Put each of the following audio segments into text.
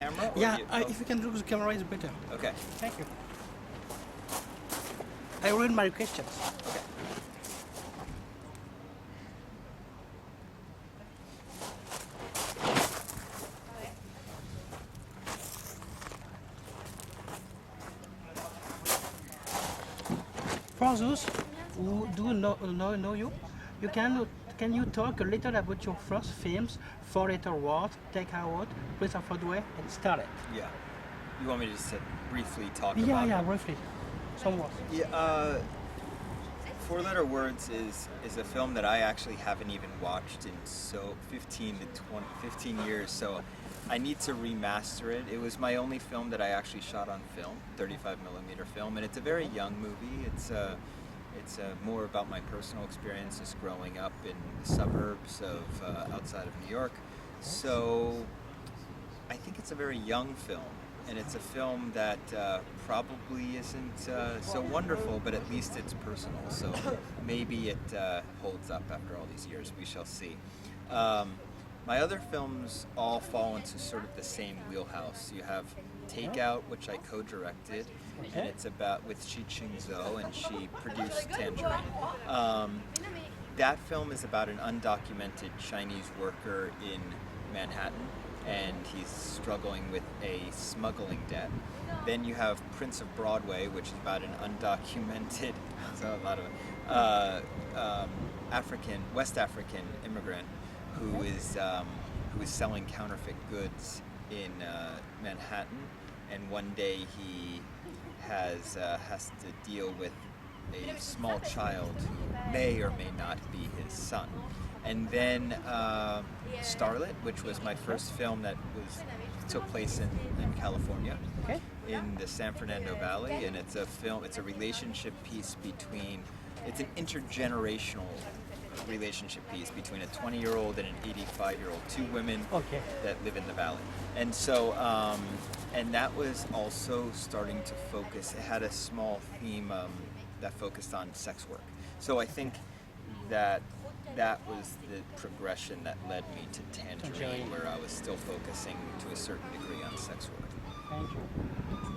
Camera? Yeah, if you can do the camera, is better. Okay. Thank you. I read my questions. Okay. For those who do know you, can you talk a little about your first films, 4-letter words, Take Out, Prince of Broadway, and Starlet? Yeah. You want me to just briefly talk Yeah, about yeah, them? briefly. Some words. Yeah, Four-Letter Words is a film that I actually haven't even watched in 15 years, so I need to remaster it. It was my only film that I actually shot on film, 35mm film, and it's a very young movie. It's more about my personal experiences growing up in the suburbs of outside of New York. So I think it's a very young film, and it's a film that probably isn't so wonderful, but at least it's personal. So maybe it holds up after all these years. We shall see. My other films all fall into sort of the same wheelhouse. You have Take Out, which I co-directed, and it's about with Shi Ching-zo, and she produced Tangerine. That film is about an undocumented Chinese worker in Manhattan, and he's struggling with a smuggling debt. Then you have Prince of Broadway, which is about an undocumented, so a lot of West African immigrant who is selling counterfeit goods in Manhattan, and one day he has to deal with a small child who may or may not be his son. And then Starlet, which was my first film that took place in California, in the San Fernando Valley, and it's a relationship piece it's an intergenerational relationship piece between a 20-year-old and an 85-year-old, two women that live in the valley. And so, and that was also starting to focus, it had a small theme that focused on sex work. So I think that was the progression that led me to Tangerine, where I was still focusing to a certain degree on sex work. Thank you.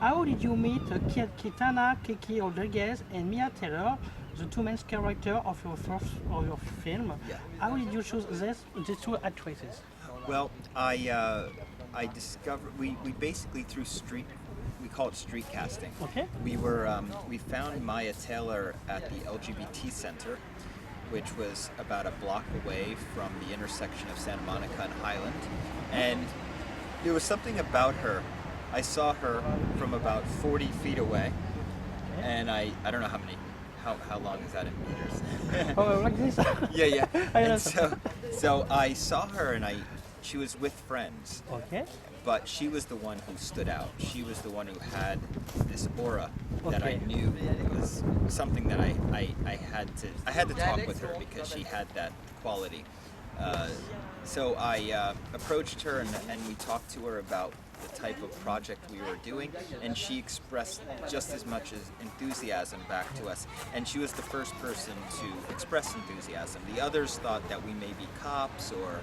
How did you meet Kitana, Kiki Rodriguez, and Mia Taylor, the two main characters of your film? Yeah. How did you choose these two actresses? Well, I discovered we basically through we call it street casting. Okay. We found Maya Taylor at the LGBT Center, which was about a block away from the intersection of Santa Monica and Highland, and there was something about her. I saw her from about 40 feet away, and I don't know how long is that in meters? Oh, like this? Yeah. And so I saw her, and she was with friends. Okay. But she was the one who stood out. She was the one who had this aura that I knew was something that I had to talk with her because she had that quality. So I approached her and we talked to her about the type of project we were doing, and she expressed just as much as enthusiasm back to us. And she was the first person to express enthusiasm. The others thought that we may be cops, or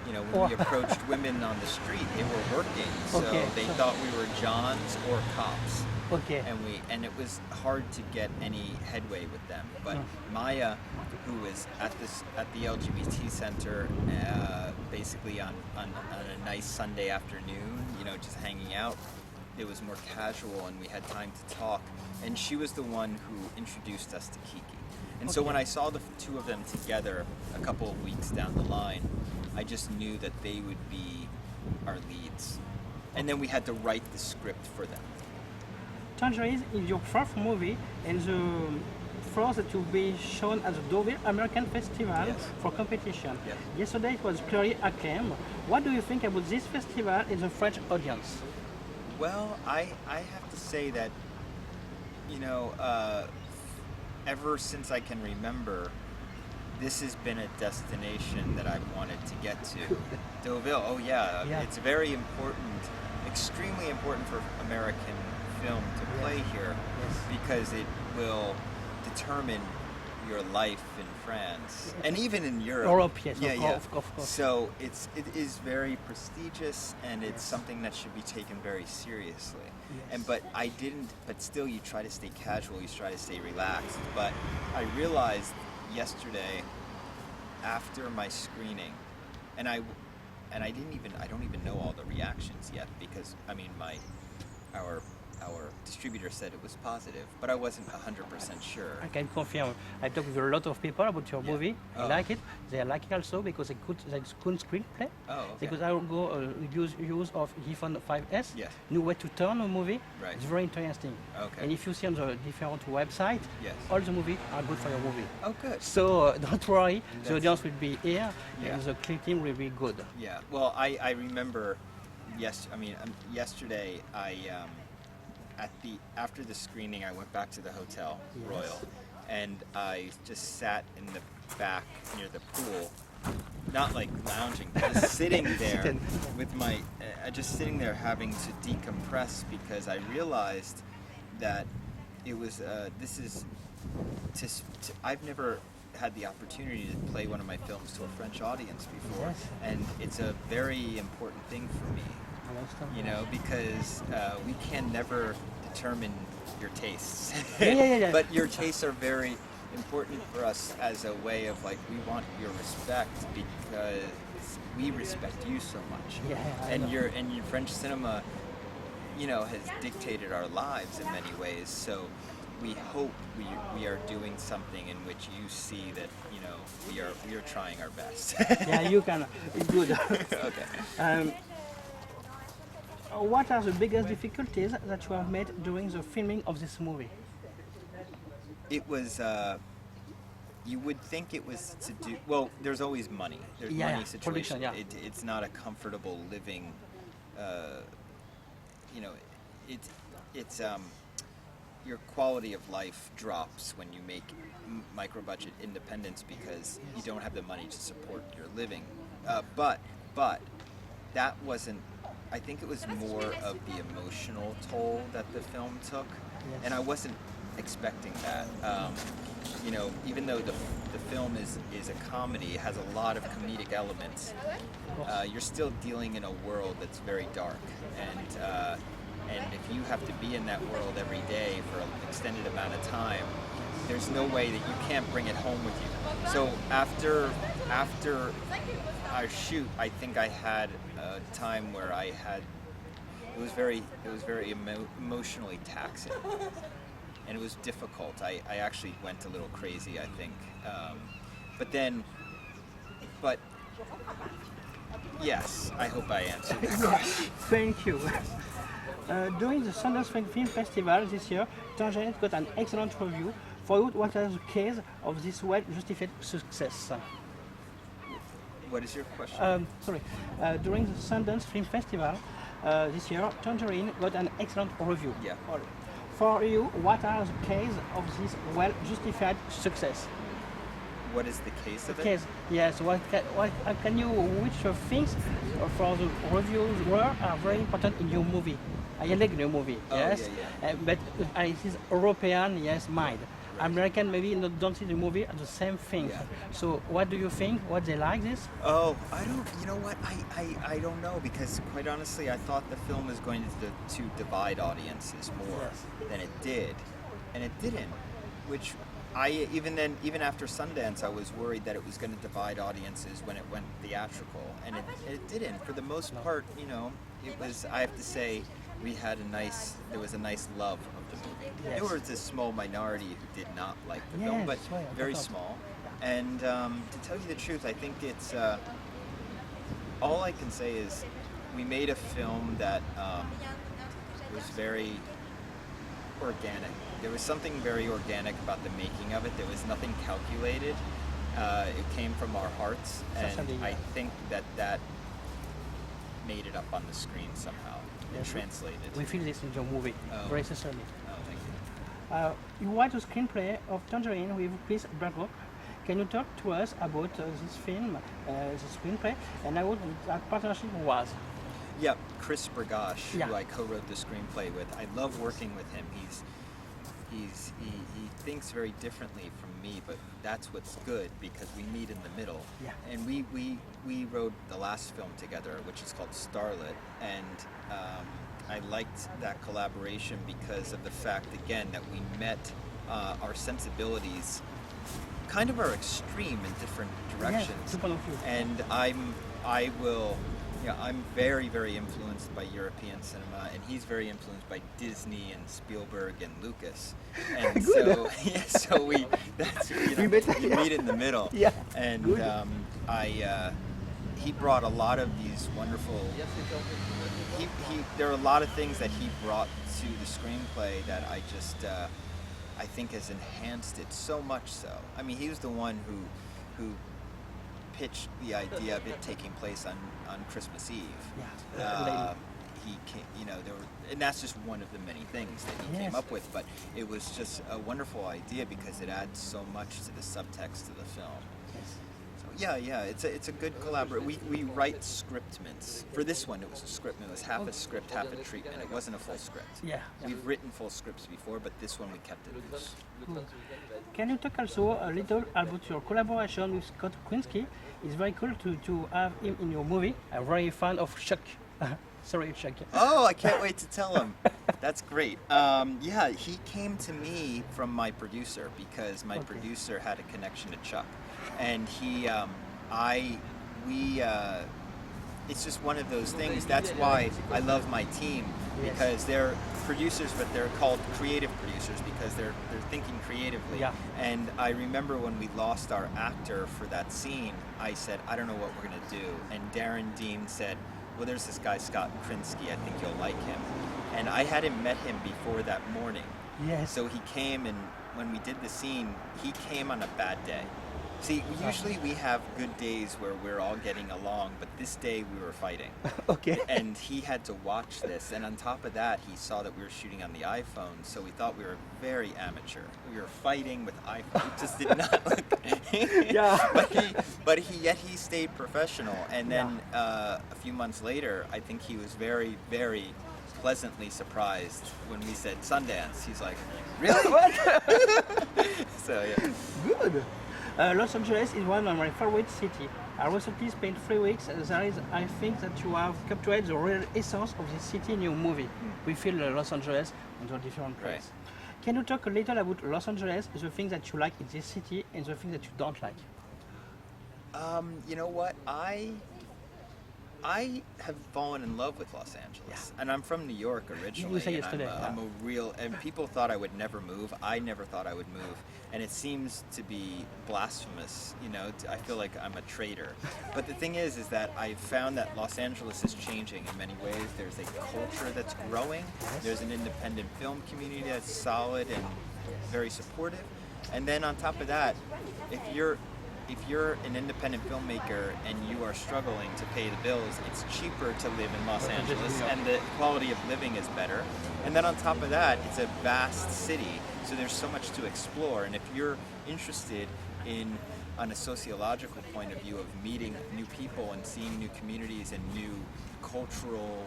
when we approached women on the street, they were working, so they thought we were Johns or cops. Okay. And it was hard to get any headway with them. But Maya, who was at the LGBT Center, basically on a nice Sunday afternoon, just hanging out, it was more casual and we had time to talk. And she was the one who introduced us to Kiki. And so when I saw the two of them together a couple of weeks down the line, I just knew that they would be our leads. And then we had to write the script for them. Tangerine is your first movie, and the first to be shown at the Deauville American Festival for competition. Yes. Yesterday it was clearly acclaimed. What do you think about this festival in the French audience? Well, I have to say that, ever since I can remember, this has been a destination that I've wanted to get to. Deauville, it's very important, extremely important for American film to play here, because it will determine your life in France and even in Europe. Europe, yes, Yeah, of course. So it is very prestigious, and it's something that should be taken very seriously. Yes. But still you try to stay casual, you try to stay relaxed. But I realized yesterday after my screening, and I don't even know all the reactions yet, because I mean our distributor said it was positive, but I wasn't 100% sure. I can confirm. I talked with a lot of people about your movie. They like it. They like it also because it's good screenplay. Oh, okay. Because I will go use of iPhone 5S. Yes. New way to turn a movie. Right. It's very interesting. Okay. And if you see on the different websites, Yes. all the movies are good for your movie. Oh, good. So don't worry, the That's- audience will be here, Yeah. and the team will be good. Yeah. Well, I remember. Yesterday after the screening, I went back to the hotel Royal, and I just sat in the back near the pool, not like lounging, but just sitting there with just sitting there having to decompress, because I realized that it was I've never had the opportunity to play one of my films to a French audience before, Yes. and it's a very important thing for me. You know, because we can never determine your tastes. Yeah. But your tastes are very important for us as a way of like, we want your respect because we respect you so much. Yeah, I and know. your French cinema, you know, has dictated our lives in many ways. So we hope we are doing something in which you see that, you know, we are trying our best. Yeah, you can. Good. Okay. What are the biggest difficulties that you have met during the filming of this movie? It was, you would think it was to do, well, there's always money. There's money situation. production, yeah. It's not a comfortable living, you know, it's your quality of life drops when you make micro-budget independence because you don't have the money to support your living. But that wasn't, I think it was more of the emotional toll that the film took, Yes. and I wasn't expecting that. You know, even though the film is a comedy, it has a lot of comedic elements, you're still dealing in a world that's very dark, and if you have to be in that world every day for an extended amount of time, there's no way that you can't bring it home with you. So after our shoot, I think I had a time where it was very emotionally taxing, and it was difficult. I actually went a little crazy, I think. But yes, I hope I answered that question. Thank you. During the Sundance Film Festival this year, Tangerine got an excellent review. For you, what is the case of this well-justified success? What is your question? During the Sundance Film Festival this year, Tangerine got an excellent review. Yeah. For you, what are the case of this well-justified success? What is the case of it? Case, yes. Which things for the reviews are very important in your movie? I like your movie, Oh, yes, yeah. but it is European, yes, mind. Right. American maybe don't see the movie as the same thing. Yeah. So what do you think? What they like this? Oh, I don't. You know what? I don't know, because quite honestly, I thought the film was going to divide audiences more Yes. than it did, and it didn't. Which even after Sundance, I was worried that it was going to divide audiences when it went theatrical, and it didn't. For the most part, you know, it was. I have to say, there was a nice love of the movie. Yes. There was a small minority who did not like the Yes, film, but right, very of course. small. And to tell you the truth, I think it's all I can say is we made a film that was very organic. There was something very organic about the making of it. There was nothing calculated. It came from our hearts, and Certainly. I think that made it up on the screen somehow. And Yes. translated. We feel this in your movie, Oh. very sincerely. Oh, thank you. You write a screenplay of Tangerine with Chris Berglock. Can you talk to us about this film, the screenplay, and how that partnership was? Yeah, Chris Bergosh, Yeah. who I co-wrote the screenplay with. I love working with him. he thinks very differently from me, but that's what's good because we meet in the middle. Yeah. And we wrote the last film together, which is called Starlet, and I liked that collaboration because of the fact, again, that we met our sensibilities kind of are extreme in different directions. Yes, super of you. And I'm very, very influenced by European cinema, and he's very influenced by Disney and Spielberg and Lucas. And so, yeah, so we meet in the middle. Yeah. And Good. he brought a lot of these wonderful. There are a lot of things that he brought to the screenplay that I just I think has enhanced it so much so. I mean, he was the one who pitched the idea of it taking place on Christmas Eve. Yeah. He came, and that's just one of the many things that he came up with. But it was just a wonderful idea because it adds so much to the subtext of the film. So it's a good collaboration. We write scriptments. For this one, it was a script. It was half a script, half a treatment. It wasn't a full script. Yeah. We've written full scripts before, but this one we kept it loose. Can you talk also a little about your collaboration with Scott Quincy? It's very cool to have him in your movie. I'm very fan of Chuck. Sorry, Chuck. Oh, I can't wait to tell him. That's great. He came to me from my producer because my producer had a connection to Chuck, and it's just one of those things. That's why I love my team, because they're producers, but they're called creative producers because they're thinking creatively. Yeah. And I remember when we lost our actor for that scene, I said, I don't know what we're gonna do. And Darren Dean said, well, there's this guy, Scott Krinsky, I think you'll like him. And I hadn't met him before that morning. Yes. So he came, and when we did the scene, he came on a bad day. See, usually we have good days where we're all getting along, but this day we were fighting. Okay. And he had to watch this, and on top of that, he saw that we were shooting on the iPhone, so we thought we were very amateur. We were fighting with iPhone. It just did not look. Yet he stayed professional. And then a few months later, I think he was very, very pleasantly surprised when we said Sundance. He's like, really? What? So yeah. Good. Los Angeles is one of my favorite cities. I recently spent 3 weeks. I think that you have captured the real essence of the city in your movie. We feel Los Angeles on the different place. Right. Can you talk a little about Los Angeles, the things that you like in this city and the things that you don't like? You know what? I have fallen in love with Los Angeles, and I'm from New York originally. You said yesterday. I'm a real, and people thought I would never move. I never thought I would move, and it seems to be blasphemous. I feel like I'm a traitor. But the thing is that I found that Los Angeles is changing in many ways. There's a culture that's growing. There's an independent film community that's solid and very supportive. And then on top of that, if you're an independent filmmaker and you are struggling to pay the bills, it's cheaper to live in Los Angeles, and the quality of living is better. And then on top of that, it's a vast city, so there's so much to explore. And if you're interested in, on a sociological point of view, of meeting new people and seeing new communities and new cultural,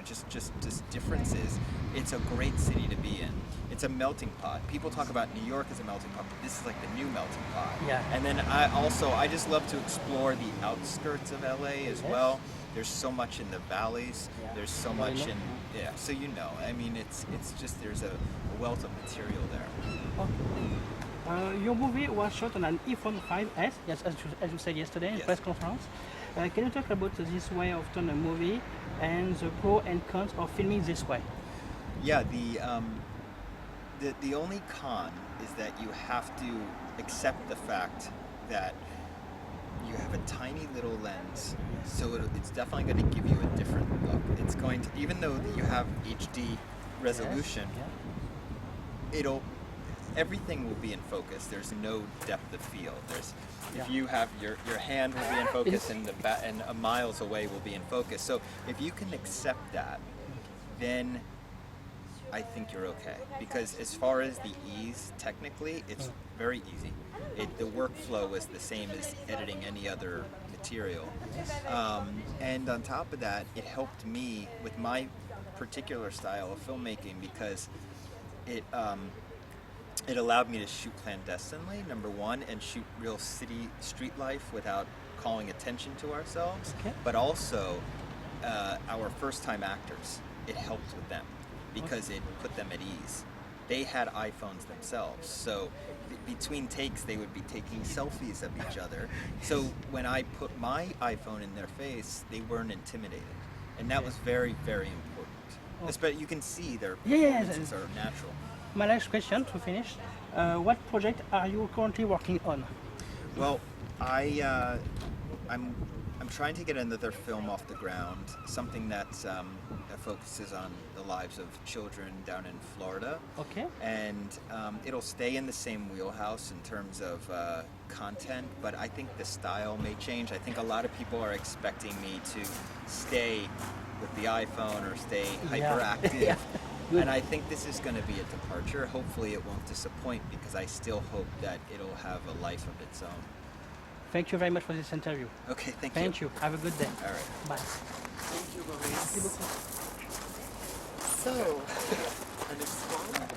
just differences, it's a great city to be in. It's a melting pot. People talk about New York as a melting pot, but this is like the new melting pot. Yeah. And then I just love to explore the outskirts of LA as well. There's so much in the valleys. There's so much in, so I mean, it's just, there's a wealth of material there. Your movie was shot on an iPhone 5S, yes, as you said yesterday in press conference. Can you talk about this way of doing a movie and the pros and cons of filming this way? Yeah, the only con is that you have to accept the fact that you have a tiny little lens, so it's definitely going to give you a different look. It's going to, even though you have HD resolution, everything will be in focus. There's no depth of field. If you have your hand will be in focus, and and miles away will be in focus. So if you can accept that, then I think you're okay. Because as far as the ease, technically, it's very easy. The workflow is the same as editing any other material. And on top of that, it helped me with my particular style of filmmaking because It allowed me to shoot clandestinely, number one, and shoot real city street life without calling attention to ourselves. Okay. But also, our first-time actors, it helped with them because it put them at ease. They had iPhones themselves, so between takes they would be taking selfies of each other. So when I put my iPhone in their face, they weren't intimidated, and that was very, very important. Especially, you can see their performances are natural. My last question to finish. What project are you currently working on? Well, I'm trying to get another film off the ground, something that focuses on the lives of children down in Florida. Okay. And it'll stay in the same wheelhouse in terms of content, but I think the style may change. I think a lot of people are expecting me to stay with the iPhone or stay hyperactive. Yeah. And I think this is going to be a departure. Hopefully it won't disappoint because I still hope that it'll have a life of its own. Thank you very much for this interview. Okay, thank you. Thank you. Have a good day. All right. Bye. Thank you, Maurice. So, an explorer.